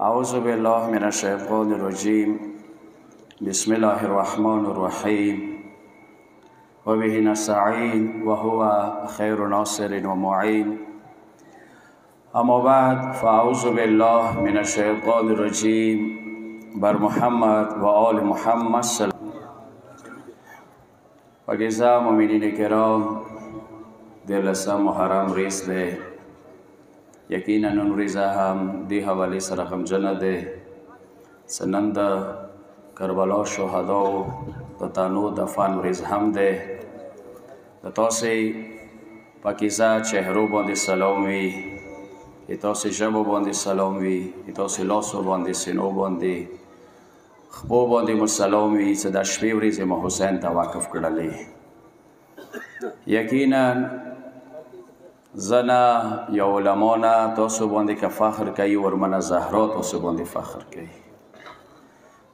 أعوذ بالله من الشيطان الرجيم. بسم الله الرحمن الرحيم. وبه نستعين وهو خير ناصر ومعين. اما بعد فأعوذ بالله من الشيطان الرجيم بر محمد و آل محمد صلی پاکیزه مؤمنین کرام، دلسته محرم ریز ده. یقینا نن ریزه هم دی حوالی سره غمجنه ده. سنن د کربلا شهدا د تانو دفن ریز هم ده. د تاسې پاکیزه چهرو باندې سلام وي، د تاسې ژبو باندې سلام وي، د تاسې لاسو باندې، سینو باندې، خپو باندې مو سلام وي چې د شپې ورځې مو حسین ته وقف کړلې. یقینا زنه یا علما نه تاسو باندې که فخر کوي، ورمنه زهرا تاسو باندې فخر کوي.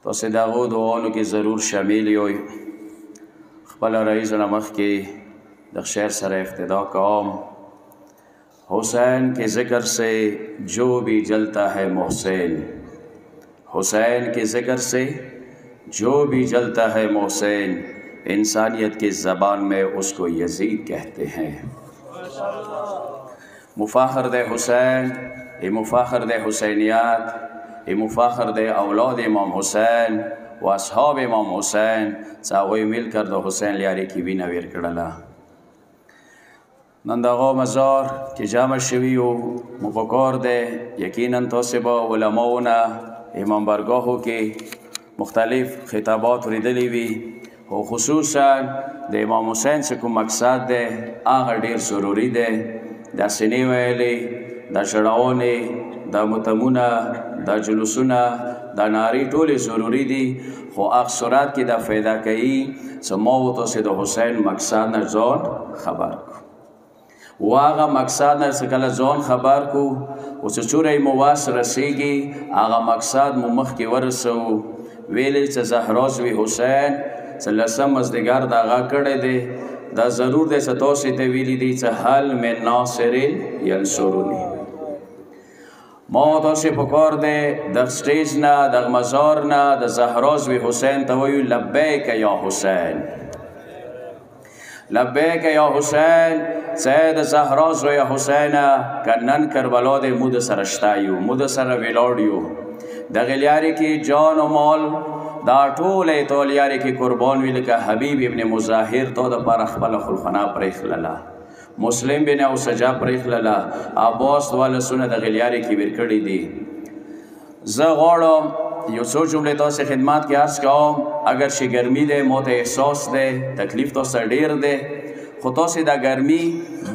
تاسې د هغو دعاونو کې ضرور شامل یوئ. خپله رئیس نه مخکې د شعر سره ابتدا کوم. حسین کے ذکر سے جو بھی جلتا ہے محسن، حسین کے ذکر سے جو بھی جلتا ہے محسن، انسانیت کی زبان میں اس کو یزید کہتے ہیں. مفاخر دے حسین، یہ مفاخر دے حسینیات، یہ مفاخر دے اولاد امام حسین و اصحاب امام حسین. هغوی مل کر د حسین لیارې کې وینه ویر کړله. نن د هغه مزار چې جمع شوي یو، مو په کار دی یقینا تاسې به علماو نه امام برګاهو کې مختلف خطابات اورېدلي وي، خو خصوصا د امام حسین چې کوم مقصد دی هغه ډېر ضروري دی. د سینې ویلې، د ژړاونې، د متمونه، د جلوسونه، د نارې ټولې ضروري دي، خو هغه صورت کې د فایده کوي چې ما و تاسې د حسین مقصد نه ځان خبر کړو. و هغه مقصد نه چې کله ځان خبر کړو، او چې څومره مو واس رسېږي هغه مقصد مو مخکې ورسوو. ویلې چې زهرا زوی حسین چې لسم مازدیګر د هغه کړی دی، دا ضرور دی چې تاسې ته ویلي دي چې هل من ناصر ینصرنی. ما تاسې په کار دی د سټیج نه، د مزار نه د زهرا زوی حسین ته وایو لبیک یا حسین، لبیک یا حسین. چې د زهرا زوی حسینه که نن کربلا دی مو د سره شته یو، مو د سره ولاړ یو. دغې لیارې کې جان و مال دا ټوله تا لیارې کې قربان وي، لکه حبیب ابن مظاهر تا دپاره خپله خلخانه پرېښلله، مسلم بن اوسجه پرېښلله، عباس دوه لسونه دغې لیارې کې ویر کړي دي. زه غواړم یو څو جملې تاسې خدمت کې عرض کوم. اگر چې ګرمي دی ما ته احساس دی، تکلیف تاسو ډېر دی، خو تاسې د ګرمي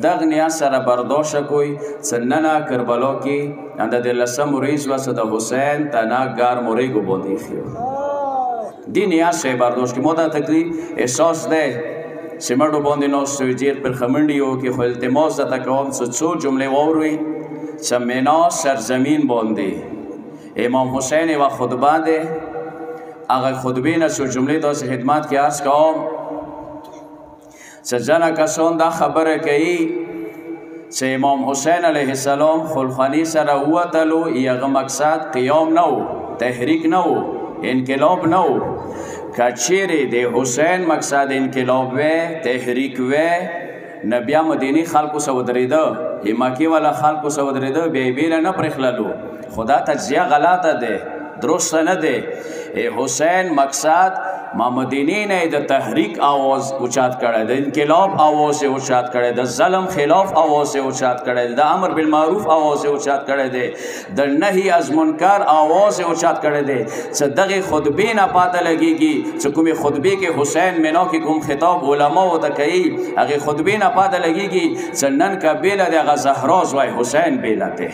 دغه نیاز سره برداشت کوئ چې ننه کربلا کې د 13 ورځ وه چې د حسین تنه ګرم ورېږو باندې ایښي وو. دې نیاز سره برداشت کړئ. ما ته تکلیف احساس دی، سمټو باندې ناست وي، ډېر پر خمنډي یو کې، خو التماس درته کوم چې څو جملې واورئ چې مینا سرزمین باندې امام حسین یوه خطبه دی، هغه خطبې نه څو جملې تاسې خدمت کې عرض کوم. چې ځنه کسان دا خبره کوي چې امام حسین علیه السلام خلخاني سره ووتلو، هغه مقصد قیام نه و، تحریک نه و، انقلاب نه و. که چیرې د حسین مقصد انقلاب وی، تحریک وی، نه بیا مدینی خلکو سره ودرېده، مکې والا خلکو سره ودرېده، بیا یې بیله نه پرېښللو. خو دا تجزیه غلطه ده، درسته نه ده. حسین مقصد ما مدینه نه د تحریک آواز اوچات کړی، د انقلاب آواز یې اوچات کړی، د ظلم خلاف آواز یې اوچات کړی، د امر بالمعروف آواز یې اوچات کړی دی، د نهی از منکر آواز یې اوچات کړی دی. چې دغې خطبې نه پاته لګېږي چې کومې خطبې کې حسین مینا کې کوم خطاب علماو ته کوي، هغې خطبې نه پاته لګېږي چې نن که بیله د هغه زهرا زوی حسین بیله دی.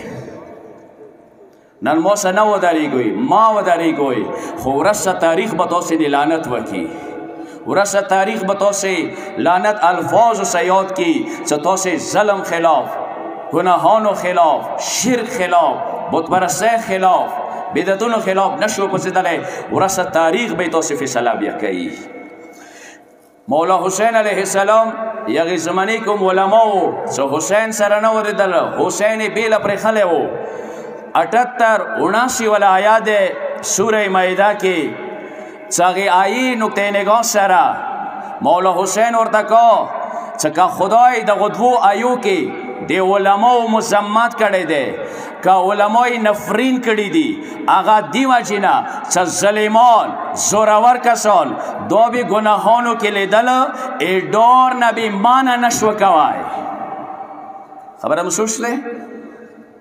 نن ما سره نه ودرېږئ، ما ودرېږئ، خو ورسته تاریخ به تاسې د لعنت وکړي، ورسته تاریخ به تاسې لعنت الفاظو سره یاد کړي چې تاسې ظلم خلاف، ګناهانو خلاف، شرک خلاف، بتپرستۍ خلاف، بدعتونو خلاف نشو پڅېدلی. ورسته تاریخ به یې تاسې فیصله بیا کوي. مولا حسین علیه السلام یغې زمانې کوم علماو چې حسین سره نه ورېدله، حسین یې بیله پرېښلی و، 78 والا آیات سوره مائده کې څاغي آیي نقطه نگاه سره مولا حسین ورته کو څکه خدای د غدوو آیو کې د علماء مذمت کړي دي که علماء نفرین کړي دي هغه دی وجینا چې ظالمان زورور کسان دو به گناهانو کې لیدل ای ډور نبی مان نشو کوي خبره محسوس ده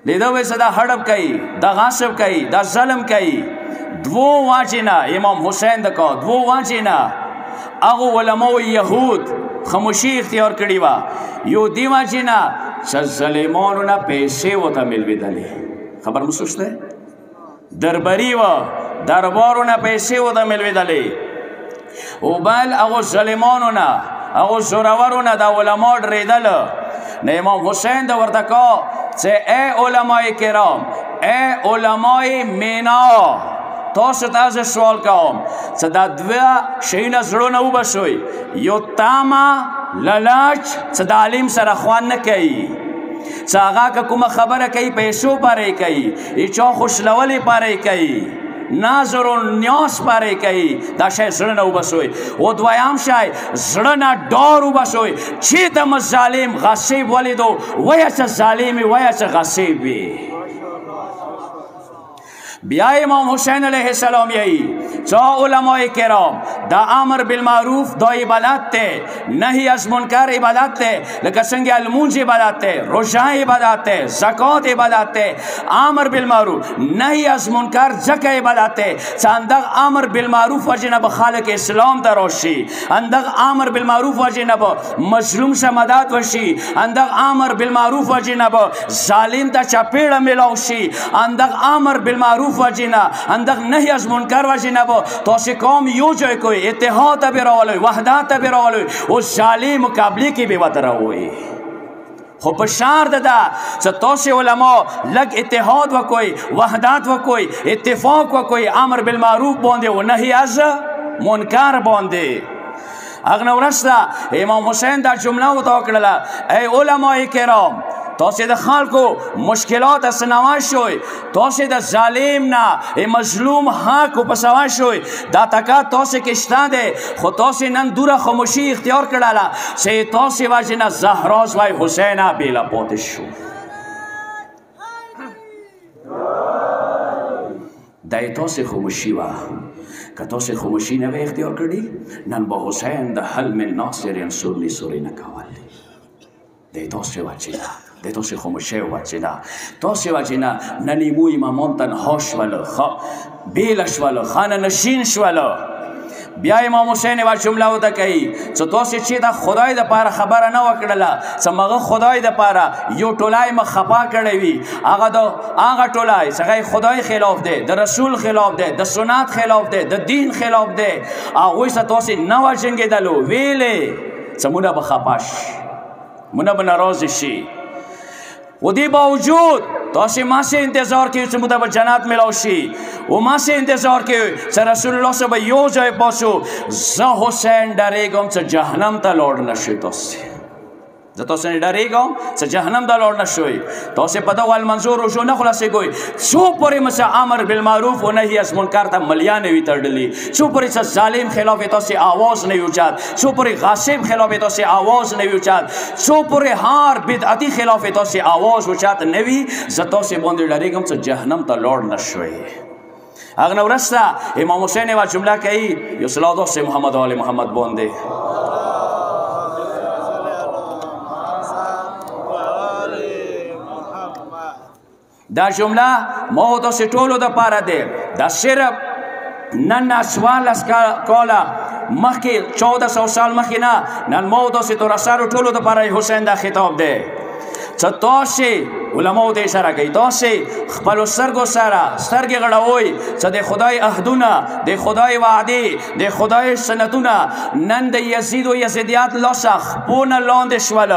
لیدو وې صدا هړب کوي دا غاصب کوي دا ظلم کوي دو واجینا امام حسین دکو دو واجینا هغه علماء یهود خاموشي اختیار کړي وا یو دی واجینا چې ظالمانو نه پیسې وته ملوېدلې خبر محسوس ده درباري و دربارو نه پیسې وته ملوېدلې او بل هغه ظالمانو نه هغه زورورو نه د علما ډرېدل نه امام حسین د ورته کو چې ای علماء کرام ای علماء مینا تاسو ته سوال کوم چې دا دوه شیونه زړونه وبشوي یو تاما للاچ چې د عالم سره خوان نه کوي چې هغه که کومه خبره کوي پیسو پاره کوي چا خوشلولې پاره کوي ناظر و نیاز پاره کوي دا شی زړه نه وبشوي او دویم شی زړه نه ډار وبشوي چې د ظالم غصیب ولیدو وایه چې ظالم وایه چې غصیب وي بیا امام حسین علیہ السلام یہی چا علماء کرام دا امر بالمعروف دا عبادت تے نہی از منکر عبادت تے لکه څنګه المونج عبادت تے روزہ عبادت تے زکات عبادت تے امر بالمعروف نہی از منکر زکه عبادت تے چاندغ امر بالمعروف وجنب خالق اسلام دروشی اندغ امر بالمعروف وجنب مظلوم سے مدد وشی اندغ امر بالمعروف وجنب ظالم تا چپیڑ ملاوشی اندغ امر بالمعروف وجینا اندغ نهی از منکر وجینا با تاسو قوم یو جای کوئی اتحاد براولوی وحدت براولوی او ظالم مقابله کی به وتروي خو په شار ده چې تاسو علما لګ اتحاد وکوي وحدت وکوي اتفاق وکوي امر بالمعروف باندې او نهی از منکر باندې اغه ورسته امام حسین دا جمله وتوکړه ای علما کرام تاسو د خلکو مشکلات اسنوا شوي تاسو د ظالم نه مظلوم حق په سوا شوي دا تکا تاسو کې شته ده خو تاسو نن دوره خاموشي اختیار کړله چې تاسو واجنه زهرا وای حسین بیل پوت شو دای تاسو خاموشي وا که تاسو خاموشي نه اختیار کړی نن به حسین د حل من ناصر انصرنی سوري نه کول دای تاسو واجنه د تاسو خاموشي واچینا تاسو واچینا ننیمو امامان تنها شول بیل شول خانه نشین شول بیا امام حسین وا جمله وته کوي چې تاسو چې دا خدای د پاره خبره نه وکړله چې مغه خدای د پاره یو ټولای مخ خپا کړی وي هغه ټولای څنګه خدای خلاف دی د رسول خلاف دی د سنت خلاف دی د دین خلاف دی هغه څه تاسو نه وجنګیدلو ویلې سمونه بخپاش مونږ به ناراض شي و دی باوجود تاسو ما سے انتظار کیو چې مو ته جنت ملوشي او ما سے انتظار کیو چې رسول الله صلی الله یو ځای پاسو زه حسین ډارېږم چې جهنم ته لوړ نشي تاسو زه تاسو نه ډارېږم چې جهنم ته لوړ نشي تاسو په دغه المنظور شو نه خلاصې کوی څو پورې مس امر بالمعروف و نهی از منکر ته مليان وی تړلې څو پورې چې ظالم خلاف تاسو आवाज نه یوچات څو پورې غاصب خلاف تاسو आवाज نه یوچات څو پورې هار بدعتي خلاف تاسو आवाज وچات نه وی زه تاسو باندې ډارېږم چې جهنم ته لوړ نشي اغه ورسته امام حسین وا جمله کوي یو صلوات سے محمد و علی محمد باندې دا جمله ما تاسو ټولو د پاره ده دا صرف نن سوال اس کولا مخکې 1400 سال مخکې نه نن ما تاسو تر سره ټولو د پاره حسین دا خطاب ده چې تاسو علماء دې اشاره کوي تاسو خپل سرګو سره سترګې غړوي چې د خدای عهدونه د خدای وعده د خدای سنتونه نن د یزید او یزیدیات لاسخ پونه لاندې شول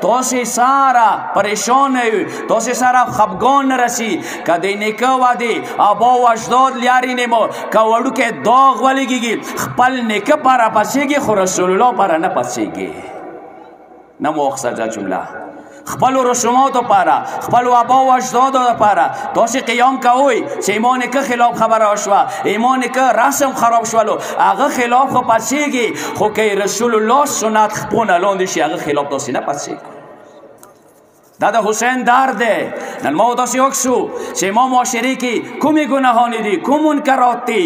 تاسو ساره پریشان یو تاسو سره خفګان رسی کدی نیکه وعده ابا او اجداد لیاري نیمو کاوړو کې داغ ولګي خپل نیکه پر پسېږي خو رسول الله پر نه پسېږي نه مؤخذه جمله خپل رسوماتو پاره خپل آبا و اجدادو پاره تاسو قیام کوئ چې ایمان که خلاف خبره وشوه ایمان که رسم خراب شولو هغه خلاف خو پڅېږي خو که رسول الله سنت خپونه لاندې شي هغه خلاف تاسې نه پڅېږي دا د حسین درد دی نن ما تاسې وکسو چې ما معاشرې کې کومې ګناهانې دي کوم منکرات دي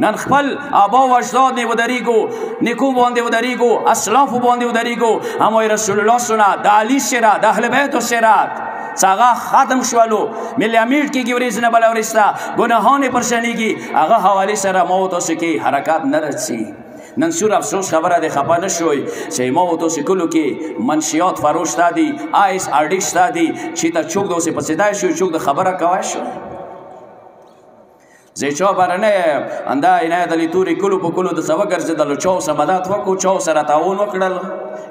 نن خپل آبا و اجداد نه ودریږو نیکو باندې ودریږو اسلافو باندې ودریږو همای رسول الله سنت د علی سیرت د اهل بیتو سیرت څنګه ختم شولو ملي امیر کېږي ورځ نه بله ورسته ګناهانې پرشانېږي هغه حوالې سره ما و تاسو کې حرکات نه رسي نن سور افسوس خبره دی خفه نه شوئ چې ما و تاسو کلو کې منشیات فروش شته دي آیس آرډي شته دي چې ته چوک داسې پڅېدای شو چوک د خبره کوای شو زه چا برنه انده عنایت علي توري کلو په کلو د څه وګرځېدلو چا ورسره مدد وکړو چا ورسره تعاون وکړل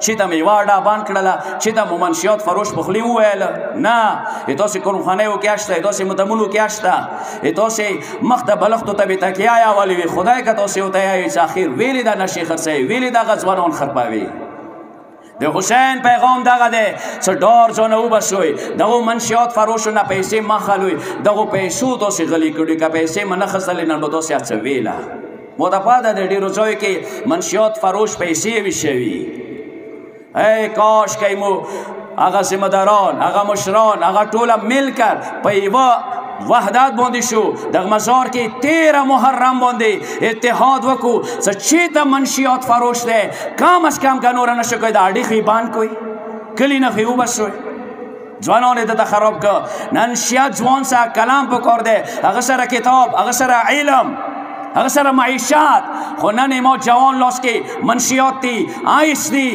چې ته میوه ډابان کړله چې ته مو منشیات فروش په خولې وویل نه تاسې قرمخانیو کې شته تاسې مدمونو کې شته تاسې مخ ته بلختو ته بې تکیه یاولی وي خدای که تاسې ورته یایئ چې اخر ویلې دا نشې خرڅوي ویلې دغه ځوانان خرپوي د حسین پیغام دغه دی څه ډار ځانه وبسوئ دغو منشیات فروشو نه پیسې مه خلوئ دغو پیسو تاسې غلي کړي که پیسې مه نه خرڅلې نن به تاسې هڅه ویله ما ته پته د ډېرو ځایو کې منشیات فروش پیسې وي شوي ای کاش که مو هغه ذمهداران هغه مشران هغه ټوله مل کر په یوه وحدت باندې شو د مزار کې 13 محرم باندې اتحاد وکړو څه چې ته منشیات فروش دی کم از کم که نوره نشو کوئ د اډې خو یې بند کوئ کلي نه خو یې وبسوئ ځوانان یې دته خراب که نن شیعه ځوان سره کلام پکار دی هغه سره کتاب هغه سره علم هغه سره معیشت خو نن ما جوان لاس کې منشیات دي آیس دي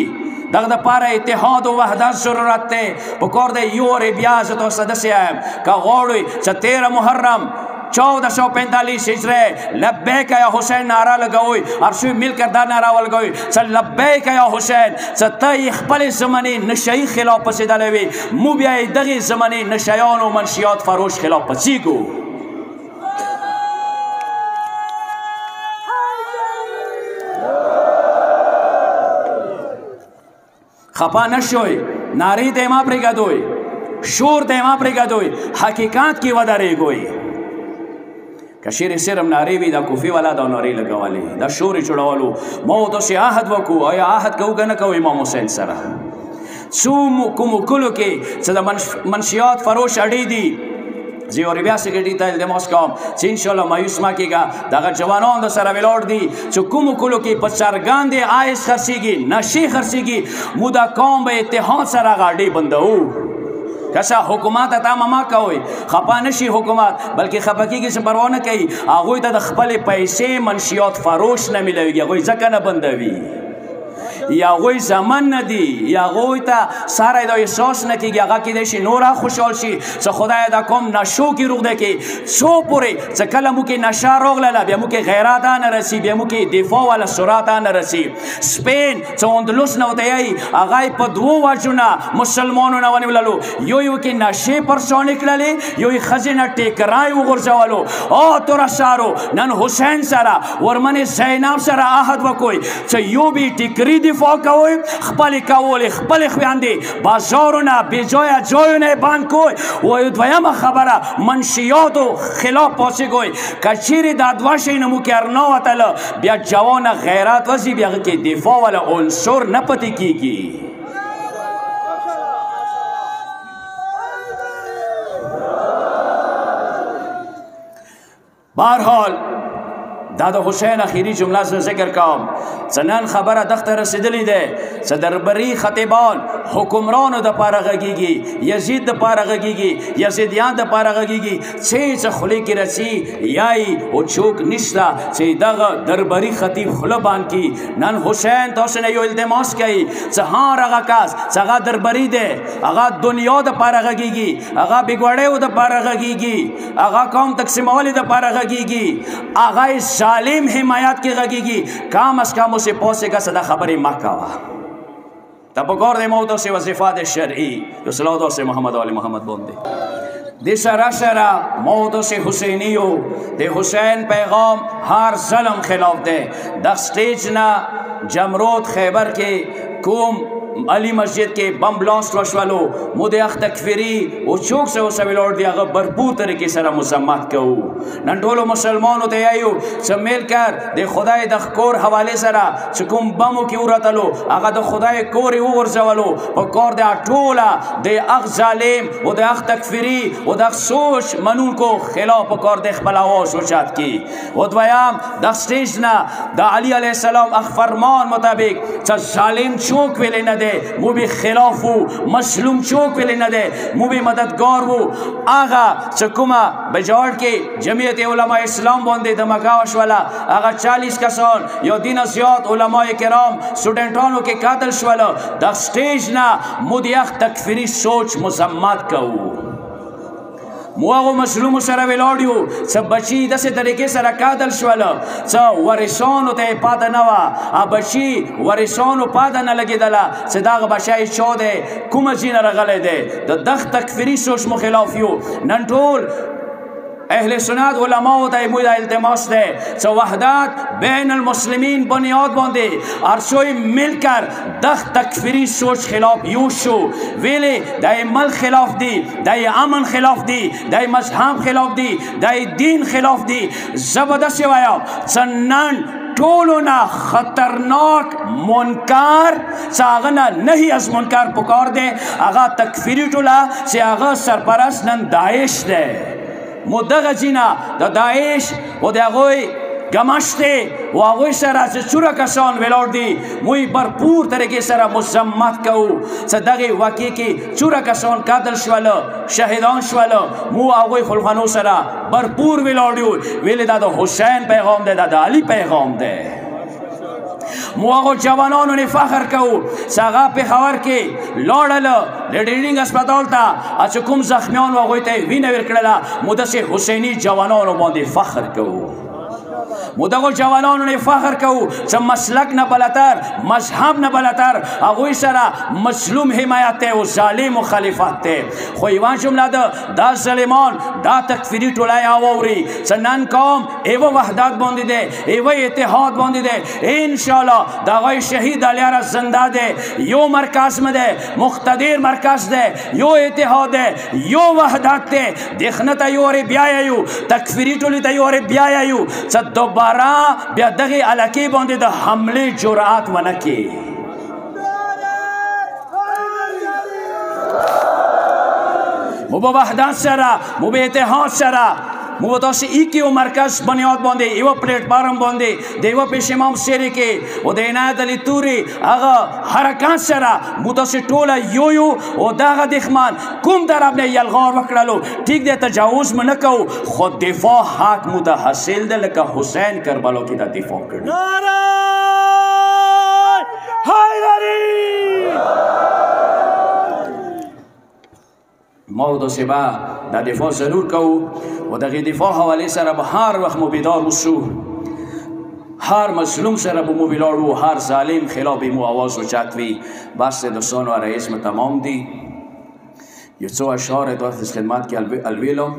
دغه دپاره اتحاد و وحدت ضرورت دی پکار دی یو وارې بیا زه تاسو ته داسې وایم که غواړئ چې 13 محرم 1445 هجره لبیک یا حسین نعره لګوئ هر شوی مل کر دا نعره ولګوئ چې لبیک یا حسین چې ته یې خپلې زمانې نشهیي خلاف پسېدلی وي مو بیا یې دغې زمانې نشهیانو منشیات فروش خلاف پسېږو خفه نشوئ نعرې ته یې مه پرېږدوئ شور ته یې مه پرېږدوئ حقیقت کې ودرېږئ که چیرې صرف نعرې وي دا کوفي والا دا نعرې لګولې دا شور یې جوړولو ما تاسې عهد وکړو آیا عهد کوو که نه کوو امام حسین سره څو کومو کلو کې چې د منشیات فروش اډې دي زه یو بیا سیکرټري ته التماس کوم چې انشاءالله مایوس مه کېږه دغه جوانان در سره ولاړ دي چې کومو کلو کې په څرګندې آیس خرڅېږي نشې خرڅېږي مو دا قوم به اتحاد سره هغه اډې بندوو کسا حکومت ته مه کوئ خفه نشي حکومت بلکې خفه کېږي چې پروا نه کوي هغوی ته د خپلې پیسې منشیات فروش نه میلاویږي هغوی ځکه نه بندوي یا هغوی زمن نه دي یا هغوی ته سره دا احساس نه کېږي هغه کیدای شي نوره خوشحال شي چې خدای دا کوم نشو کې روغ دی کې څو پورې چې کله مو کې نشه راغله بیا مو کې غیرت نه رسي بیا مو کې دفاع والا سرعت نه رسي سپین چې اندلس نه ورته یایي هغه یې په دوو وجونه مسلمانو نه ونیوللو یو کې نشې پرسانې کړلې یو یې ښځې نه ټیکرای وغورځولو او ترسارو نن حسین سره ورمنې زینب سره عهد وکوئ چې یو بې ټیکري دفاع کوئ خپلې کولې خپلې خویندې بازارونه بېځایه ځایونه یې بند کوئ وایو دویمه خبره منشیاتو خلاف پاڅېږئ که چیرې دا دوه شی نه مو کې ارناوتله بیا جوانه غیرت وځي بیا هغه کې دفاع والا عنصر نه پاتې کېږي بهرحال دا د حسین اخیری جمله زه ذکر کوم چې نن خبره دغته رسېدلې ده چې دربري خطیبان حکمرانو دپاره غږېږي یزید دپاره غږېږي یزیدیان دپاره غږېږي چې خولې کې رسي یایي او چوک نشته چې دغه دربري خطیب خوله بند کړي نن حسین تاسو نه یو التماس کوي چې هر هغه کس چې هغه دربري دی هغه دنیا دپاره غږېږي هغه بېګوړیو دپاره غږېږي هغه قوم تقسیمولو دپاره غږېږي هغه ظالم حمایت کې غږېږي کم از کم اوسې پاسېږه څه دا خبرې مه کوه ته پکار دی ما تاسې وظیفات شرعي د صلوات واسې محمد آل محمد باندې د سره سره ما تاسې حسینیو د حسین پیغام هر ظلم خلاف دی د سټیج نه جمرود خیبر کې کوم علی مسجد کې بم بلاست وشولو مو د اخ تکفیری او چوک سه اوسه ویلوړ دی هغه برپور طریقې سره مذمت کوو نن ټولو مسلمانو ته یایو چې میل کر د خدای د کور حواله سره چې کوم بمو کې ورتلو هغه د خدای کور یې وغورځولو په کور د ټوله د اخ ظالم او د اخ تکفیری او د سوچ منونکو خلاف په کور د خپل اواز اوچت کی او دویم د سټیج نه د علی علیه السلام اخ فرمان مطابق چې ظالم چوک ویل نه ده مو به خلاف وو مظلوم چوک ویل نه ده مو به مددگار وو هغه چې کومه بجوړ کې جمعیت علماء اسلام باندې د مکه وشوله هغه 40 کسان یا دین زیات علماء کرام سټوډنټانو کې قاتل شول د سټیج نه مو د اخ تکفیری سوچ مذمت کوو مو هغه مظلوم سره ولاړیو چې بچي داسې طریقې سره قاتل شول چې ورثانو ته پاته نه وه بچي ورثانو پاته نه لګېدله چې دغه بچی چا دی کومه ځای نه راغلی دی د دغه تکفیري سوچ مو خلاف یو نن ټول اهل سنت علماء ته مو د التماس ده چې وحدت بین المسلمین بنیاد باندې هر څوی مل کر دغه تکفیری سوچ خلاف یو شو ویلې د مل خلاف دی د امن خلاف دی د مذهب خلاف دی د دین خلاف دی زبردست وایم چې نن ټولو نه خطرناک منکر چې هغه نه نهي از منکر پکار دی هغه تکفیری ټوله چې هغه سرپرست نن داعش دی مو دغه جینا د داعش او د هغوی گمشته و هغوی سره چې څوره کسان ولاړ دي موی برپور طریقې سره مذمت کوو چې دغې واقعې کې څوره کسان قتل شوله شهیدان شوله مو هغوی خلخانو سره برپور ولاړ یو ویلې دا د حسین پیغام دی دا د علی پیغام دی مو هغو جوانانو نه فخر کوو چې هغه پېښور کې لاړل لیډرینګ اسپتال ته چې کوم زخمیان و هغوی ته یې وینه ورکړله مو داسې حسیني جوانانو باندې فخر کوو مو دغو جوانانو نه فخر کوو چې مسلک نه بلتر مذهب نه بلتر هغوی سره مظلوم حمایت دی او ظالم مخالفت دی خو یوه جمله ده دا ظالمان دا تکفیري ټولۍ واوري چې نن قوم ایوه وحدت باندې دی ایوه اتحاد باندې دی انشاءالله د هغوی شهید علیاره زنده دی یو مرکز مه دی مقتدر مرکز دی یو اتحاد دی یو وحدت دی دښنه ته یو وارې بیا یو تکفیري ټولۍ ته یو وارې بیا یو چې دوباره بیا دغه علاقې باندې د حملې جرأت ونه کړي مو به وحدت سره مو به اتحاد سره مو به تاسې ایکې و مرکز بنیاد باندې یوه پلیټفارم باندې د یوه پیش امام سیرې کې او د عنایت علي تورې هغه حرکات سره مو تاسې ټوله یو او دغه دښمن کوم طرف نه یلغار وکړلو ټیک دی تجاوز مو نه کوو خو دفاع حق مو ته حاصل ده لکه حسین کربلا کې دا دفاع کړي ما و داسې به دا دفاع ضرور کوو و دغې دفاع حوالې سره به هر وخت مو بیدار اوسو هر مظلوم سره به مو ولاړو هر ظالم خلاف به مو آواز اوچت وي بس دوستان و رئیس مو تمام دي یو څو اشعار تاسو خدمت کې الویلم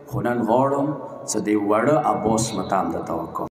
خو نن غواړم چې د وړه عباس متام درته وکړم